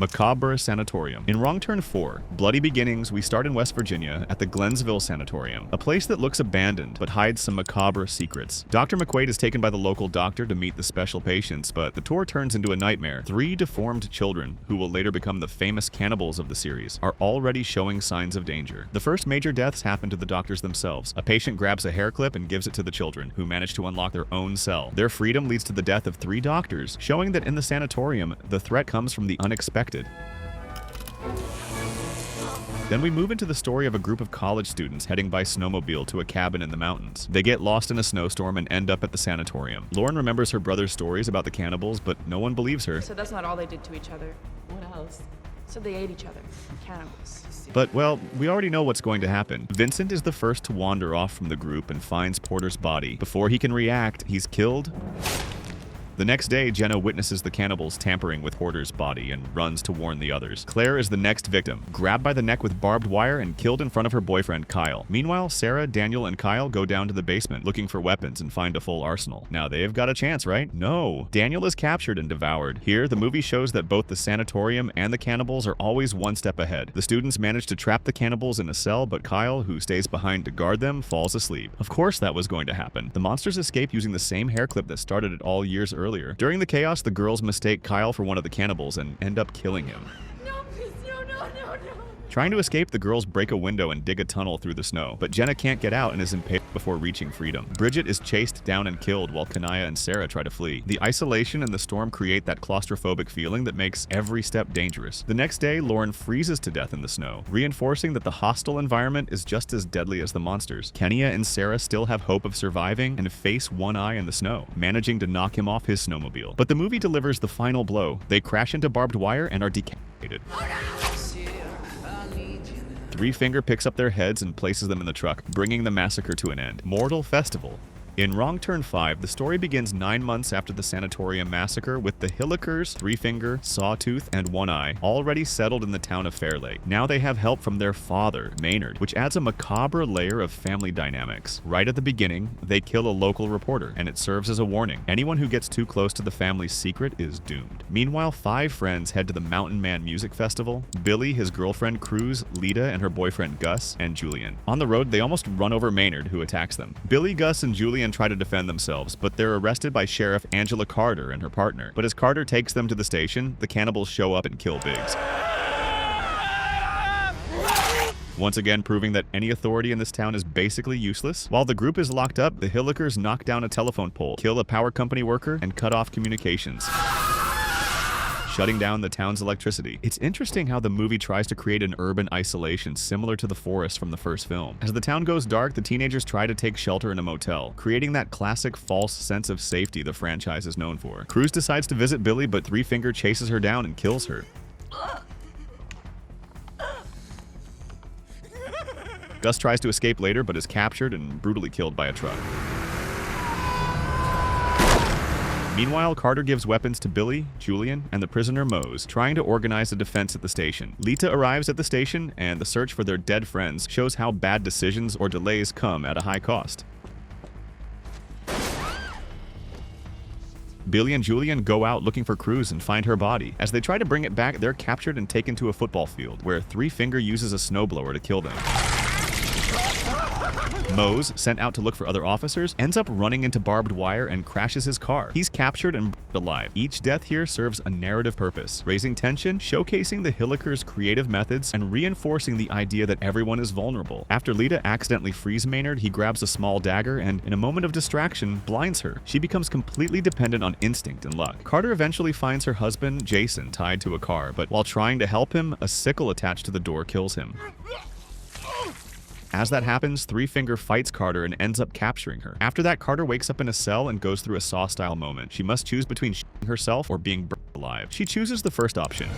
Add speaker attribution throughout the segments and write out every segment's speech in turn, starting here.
Speaker 1: Macabre Sanatorium. In Wrong Turn 4, Bloody Beginnings, we start in West Virginia at the Glensville Sanatorium, a place that looks abandoned but hides some macabre secrets. Dr. McQuaid is taken by the local doctor to meet the special patients, but the tour turns into a nightmare. 3 deformed children, who will later become the famous cannibals of the series, are already showing signs of danger. The first major deaths happen to the doctors themselves. A patient grabs a hair clip and gives it to the children, who manage to unlock their own cell. Their freedom leads to the death of 3 doctors, showing that in the sanatorium, the threat comes from the unexpected. Then we move into the story of a group of college students heading by snowmobile to a cabin in the mountains. They get lost in a snowstorm and end up at the sanatorium. Lauren remembers her brother's stories about the cannibals, but no one believes her.
Speaker 2: So that's not all they did to each other. What else? So they ate each other. Cannibals.
Speaker 1: But, well, we already know what's going to happen. Vincent is the first to wander off from the group and finds Porter's body. Before he can react, he's killed. The next day, Jenna witnesses the cannibals tampering with Porter's body and runs to warn the others. Claire is the next victim, grabbed by the neck with barbed wire and killed in front of her boyfriend, Kyle. Meanwhile, Sarah, Daniel, and Kyle go down to the basement looking for weapons and find a full arsenal. Now they've got a chance, right? No. Daniel is captured and devoured. Here, the movie shows that both the sanatorium and the cannibals are always one step ahead. The students manage to trap the cannibals in a cell, but Kyle, who stays behind to guard them, falls asleep. Of course that was going to happen. The monsters escape using the same hair clip that started it all years earlier. During the chaos, the girls mistake Kyle for one of the cannibals and end up killing him.
Speaker 2: No, please, no.
Speaker 1: Trying to escape, the girls break a window and dig a tunnel through the snow, but Jenna can't get out and is impaled before reaching freedom. Bridget is chased down and killed while Kanaya and Sarah try to flee. The isolation and the storm create that claustrophobic feeling that makes every step dangerous. The next day, Lauren freezes to death in the snow, reinforcing that the hostile environment is just as deadly as the monsters. Kenya and Sarah still have hope of surviving and face One Eye in the snow, managing to knock him off his snowmobile. But the movie delivers the final blow. They crash into barbed wire and are decapitated. Three Finger picks up their heads and places them in the truck, bringing the massacre to an end. Mortal Festival. In Wrong Turn 5, the story begins 9 months after the sanatorium massacre with the Hillikers, Three Finger, Sawtooth, and One Eye already settled in the town of Fair Lake. Now they have help from their father, Maynard, which adds a macabre layer of family dynamics. Right at the beginning, they kill a local reporter, and it serves as a warning. Anyone who gets too close to the family's secret is doomed. Meanwhile, 5 friends head to the Mountain Man Music Festival. Billy, his girlfriend Cruz, Lita, and her boyfriend Gus, and Julian. On the road, they almost run over Maynard, who attacks them. Billy, Gus, and Julian try to defend themselves, but they're arrested by Sheriff Angela Carter and her partner. But as Carter takes them to the station, the cannibals show up and kill Biggs. Once again proving that any authority in this town is basically useless. While the group is locked up, the Hillikers knock down a telephone pole, kill a power company worker, and cut off communications, shutting down the town's electricity. It's interesting how the movie tries to create an urban isolation similar to the forest from the first film. As the town goes dark, the teenagers try to take shelter in a motel, creating that classic false sense of safety the franchise is known for. Cruz decides to visit Billy, but Three Finger chases her down and kills her. Gus tries to escape later, but is captured and brutally killed by a truck. Meanwhile, Carter gives weapons to Billy, Julian, and the prisoner Mose, trying to organize a defense at the station. Lita arrives at the station, and the search for their dead friends shows how bad decisions or delays come at a high cost. Billy and Julian go out looking for Cruz and find her body. As they try to bring it back, they're captured and taken to a football field, where Three Finger uses a snowblower to kill them. Mose, sent out to look for other officers, ends up running into barbed wire and crashes his car. He's captured and alive. Each death here serves a narrative purpose, raising tension, showcasing the Hillikers' creative methods, and reinforcing the idea that everyone is vulnerable. After Lita accidentally frees Maynard, he grabs a small dagger and, in a moment of distraction, blinds her. She becomes completely dependent on instinct and luck. Carter eventually finds her husband, Jason, tied to a car, but while trying to help him, a sickle attached to the door kills him. As that happens, Three Finger fights Carter and ends up capturing her. After that, Carter wakes up in a cell and goes through a Saw-style moment. She must choose between shooting herself or being burned alive. She chooses the first option.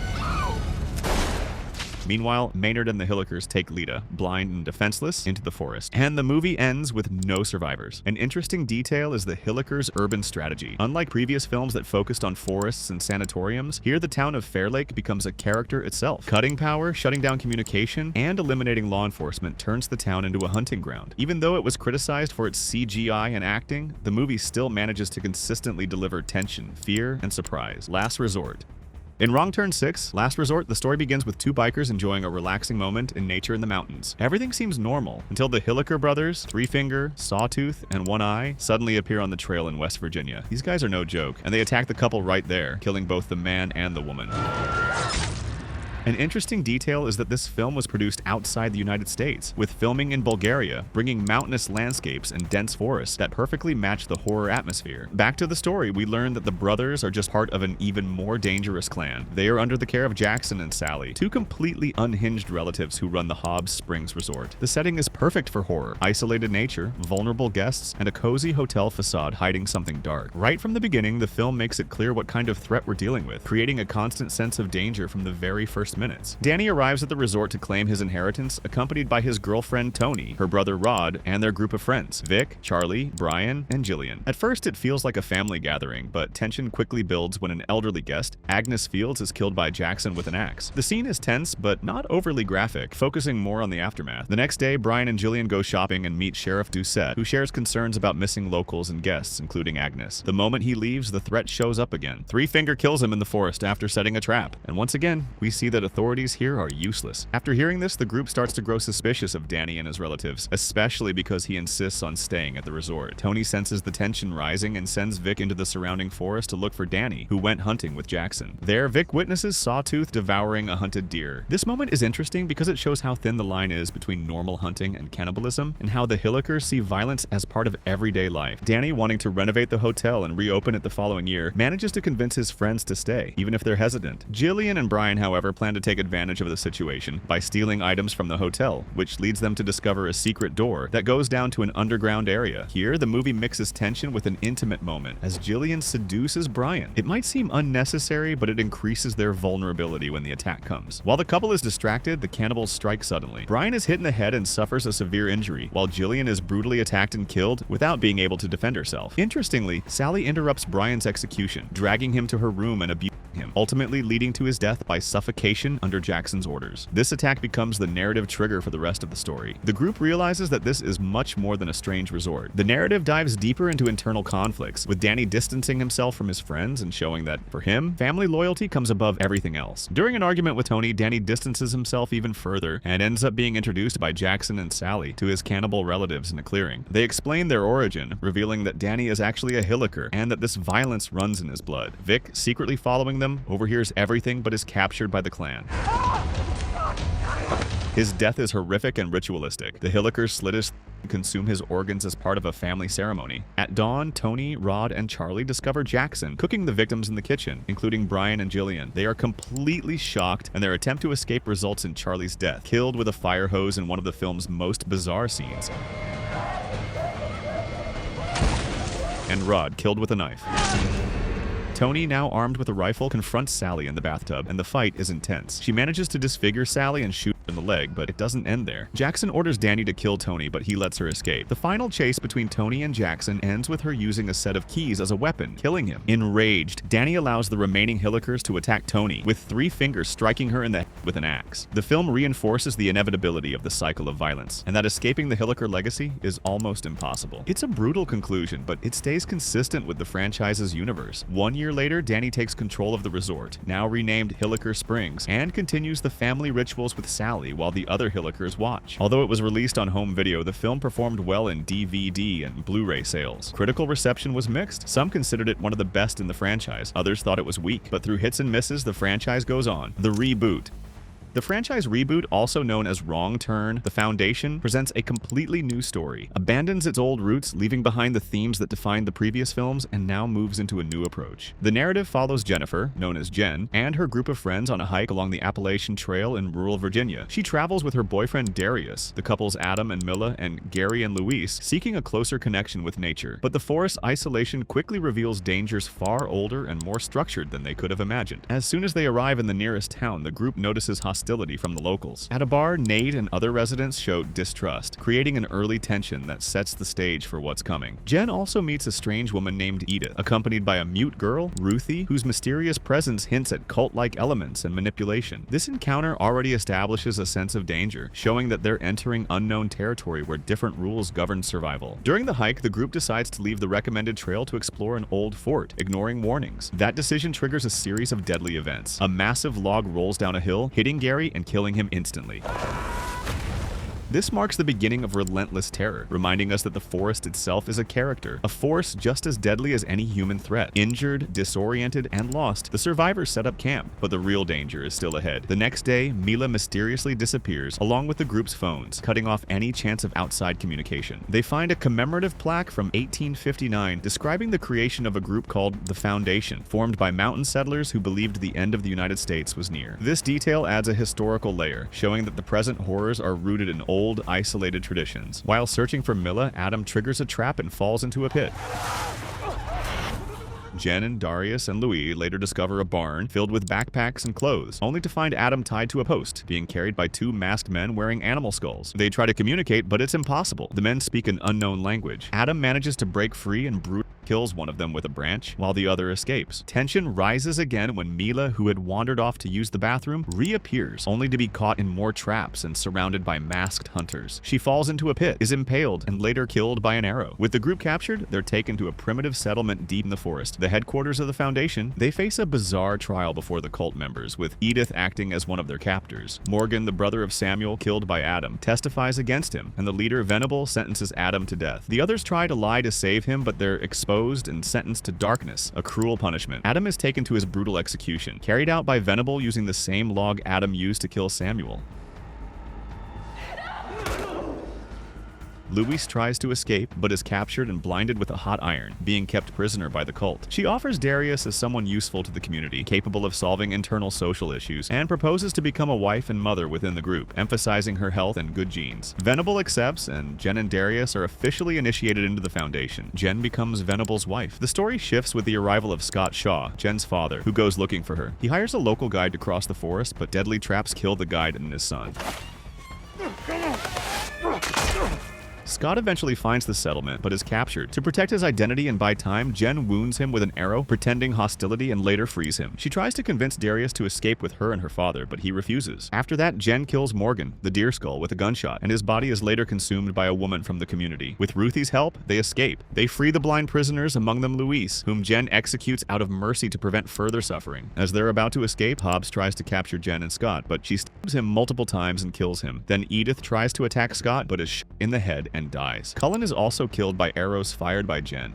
Speaker 1: Meanwhile, Maynard and the Hillikers take Lita, blind and defenseless, into the forest. And the movie ends with no survivors. An interesting detail is the Hillikers' urban strategy. Unlike previous films that focused on forests and sanatoriums, here the town of Fair Lake becomes a character itself. Cutting power, shutting down communication, and eliminating law enforcement turns the town into a hunting ground. Even though it was criticized for its CGI and acting, the movie still manages to consistently deliver tension, fear, and surprise. Last Resort. In Wrong Turn 6, Last Resort, the story begins with two bikers enjoying a relaxing moment in nature in the mountains. Everything seems normal until the Hilliker brothers, Three Finger, Sawtooth, and One Eye suddenly appear on the trail in West Virginia. These guys are no joke, and they attack the couple right there, killing both the man and the woman. An interesting detail is that this film was produced outside the United States, with filming in Bulgaria, bringing mountainous landscapes and dense forests that perfectly match the horror atmosphere. Back to the story, we learn that the brothers are just part of an even more dangerous clan. They are under the care of Jackson and Sally, two completely unhinged relatives who run the Hobbs Springs Resort. The setting is perfect for horror: isolated nature, vulnerable guests, and a cozy hotel facade hiding something dark. Right from the beginning, the film makes it clear what kind of threat we're dealing with, creating a constant sense of danger from the very first minutes. Danny arrives at the resort to claim his inheritance, accompanied by his girlfriend Tony, her brother Rod, and their group of friends: Vic, Charlie, Brian, and Jillian. At first, it feels like a family gathering, but tension quickly builds when an elderly guest, Agnes Fields, is killed by Jackson with an axe. The scene is tense, but not overly graphic, focusing more on the aftermath. The next day, Brian and Jillian go shopping and meet Sheriff Doucette, who shares concerns about missing locals and guests, including Agnes. The moment he leaves, the threat shows up again. Three Finger kills him in the forest after setting a trap, and once again, we see that authorities here are useless. After hearing this, the group starts to grow suspicious of Danny and his relatives, especially because he insists on staying at the resort. Tony senses the tension rising and sends Vic into the surrounding forest to look for Danny, who went hunting with Jackson. There, Vic witnesses Sawtooth devouring a hunted deer. This moment is interesting because it shows how thin the line is between normal hunting and cannibalism, and how the Hillikers see violence as part of everyday life. Danny, wanting to renovate the hotel and reopen it the following year, manages to convince his friends to stay, even if they're hesitant. Jillian and Brian, however, plan to take advantage of the situation by stealing items from the hotel, which leads them to discover a secret door that goes down to an underground area. Here, the movie mixes tension with an intimate moment as Jillian seduces Brian. It might seem unnecessary, but it increases their vulnerability when the attack comes. While the couple is distracted, the cannibals strike suddenly. Brian is hit in the head and suffers a severe injury, while Jillian is brutally attacked and killed without being able to defend herself. Interestingly, Sally interrupts Brian's execution, dragging him to her room and abusing him, ultimately leading to his death by suffocation under Jackson's orders. This attack becomes the narrative trigger for the rest of the story. The group realizes that this is much more than a strange resort. The narrative dives deeper into internal conflicts, with Danny distancing himself from his friends and showing that, for him, family loyalty comes above everything else. During an argument with Tony, Danny distances himself even further and ends up being introduced by Jackson and Sally to his cannibal relatives in a clearing. They explain their origin, revealing that Danny is actually a Hilliker and that this violence runs in his blood. Vic, secretly following them, overhears everything but is captured by the clan. His death is horrific and ritualistic. The Hillikers slit his and consume his organs as part of a family ceremony. At dawn, Tony, Rod, and Charlie discover Jackson cooking the victims in the kitchen, including Brian and Jillian. They are completely shocked, and their attempt to escape results in Charlie's death, killed with a fire hose in one of the film's most bizarre scenes. And Rod, killed with a knife. Tony, now armed with a rifle, confronts Sally in the bathtub, and the fight is intense. She manages to disfigure Sally and shoot her in the leg, but it doesn't end there. Jackson orders Danny to kill Tony, but he lets her escape. The final chase between Tony and Jackson ends with her using a set of keys as a weapon, killing him. Enraged, Danny allows the remaining Hillikers to attack Tony, with Three Fingers striking her in the head with an axe. The film reinforces the inevitability of the cycle of violence, and that escaping the Hilliker legacy is almost impossible. It's a brutal conclusion, but it stays consistent with the franchise's universe. 1 year later, Danny takes control of the resort, now renamed Hilliker Springs, and continues the family rituals with Sally while the other Hillikers watch. Although it was released on home video, the film performed well in DVD and Blu-ray sales. Critical reception was mixed. Some considered it one of the best in the franchise, others thought it was weak, but through hits and misses, the franchise goes on. The reboot. The franchise reboot, also known as Wrong Turn: The Foundation, presents a completely new story, abandons its old roots, leaving behind the themes that defined the previous films, and now moves into a new approach. The narrative follows Jennifer, known as Jen, and her group of friends on a hike along the Appalachian Trail in rural Virginia. She travels with her boyfriend Darius, the couples Adam and Milla, and Gary and Luis, seeking a closer connection with nature. But the forest's isolation quickly reveals dangers far older and more structured than they could have imagined. As soon as they arrive in the nearest town, the group notices hostility hostility from the locals. At a bar, Nate and other residents show distrust, creating an early tension that sets the stage for what's coming. Jen also meets a strange woman named Edith, accompanied by a mute girl, Ruthie, whose mysterious presence hints at cult-like elements and manipulation. This encounter already establishes a sense of danger, showing that they're entering unknown territory where different rules govern survival. During the hike, the group decides to leave the recommended trail to explore an old fort, ignoring warnings. That decision triggers a series of deadly events. A massive log rolls down a hill, hitting Gary and killing him instantly. This marks the beginning of relentless terror, reminding us that the forest itself is a character, a force just as deadly as any human threat. Injured, disoriented, and lost, the survivors set up camp, but the real danger is still ahead. The next day, Mila mysteriously disappears, along with the group's phones, cutting off any chance of outside communication. They find a commemorative plaque from 1859 describing the creation of a group called the Foundation, formed by mountain settlers who believed the end of the United States was near. This detail adds a historical layer, showing that the present horrors are rooted in old, isolated traditions. While searching for Mila, Adam triggers a trap and falls into a pit. Jen and Darius and Louis later discover a barn filled with backpacks and clothes, only to find Adam tied to a post, being carried by two masked men wearing animal skulls. They try to communicate, but it's impossible. The men speak an unknown language. Adam manages to break free and brutally kills one of them with a branch, while the other escapes. Tension rises again when Mila, who had wandered off to use the bathroom, reappears, only to be caught in more traps and surrounded by masked hunters. She falls into a pit, is impaled, and later killed by an arrow. With the group captured, they're taken to a primitive settlement deep in the forest, the headquarters of the Foundation. They face a bizarre trial before the cult members, with Edith acting as one of their captors. Morgan, the brother of Samuel killed by Adam, testifies against him, and the leader, Venable, sentences Adam to death. The others try to lie to save him, but they're exposed and sentenced to darkness, a cruel punishment. Adam is taken to his brutal execution, carried out by Venable using the same log Adam used to kill Samuel. Louise tries to escape, but is captured and blinded with a hot iron, being kept prisoner by the cult. She offers Darius as someone useful to the community, capable of solving internal social issues, and proposes to become a wife and mother within the group, emphasizing her health and good genes. Venable accepts, and Jen and Darius are officially initiated into the Foundation. Jen becomes Venable's wife. The story shifts with the arrival of Scott Shaw, Jen's father, who goes looking for her. He hires a local guide to cross the forest, but deadly traps kill the guide and his son. Scott eventually finds the settlement, but is captured. To protect his identity and buy time, Jen wounds him with an arrow, pretending hostility, and later frees him. She tries to convince Darius to escape with her and her father, but he refuses. After that, Jen kills Morgan, the deer skull, with a gunshot, and his body is later consumed by a woman from the community. With Ruthie's help, they escape. They free the blind prisoners, among them Luis, whom Jen executes out of mercy to prevent further suffering. As they're about to escape, Hobbs tries to capture Jen and Scott, but she stabs him multiple times and kills him. Then Edith tries to attack Scott, but is shot in the head and dies. Cullen is also killed by arrows fired by Jen.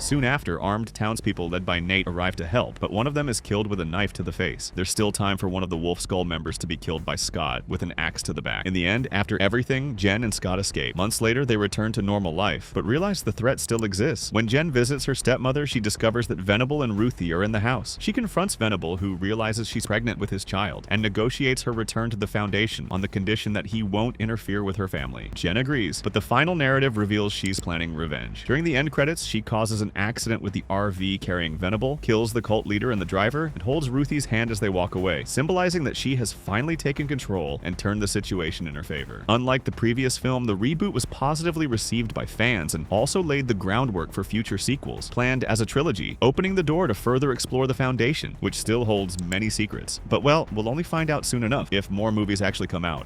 Speaker 1: Soon after, armed townspeople led by Nate arrive to help, but one of them is killed with a knife to the face. There's still time for one of the Wolf Skull members to be killed by Scott with an axe to the back. In the end, after everything, Jen and Scott escape. Months later, they return to normal life, but realize the threat still exists. When Jen visits her stepmother, she discovers that Venable and Ruthie are in the house. She confronts Venable, who realizes she's pregnant with his child, and negotiates her return to the Foundation on the condition that he won't interfere with her family. Jen agrees, but the final narrative reveals she's planning revenge. During the end credits, she causes an accident with the RV carrying Venable, kills the cult leader and the driver, and holds Ruthie's hand as they walk away, symbolizing that she has finally taken control and turned the situation in her favor. Unlike the previous film, the reboot was positively received by fans and also laid the groundwork for future sequels, planned as a trilogy, opening the door to further explore the Foundation, which still holds many secrets. But well, we'll only find out soon enough if more movies actually come out.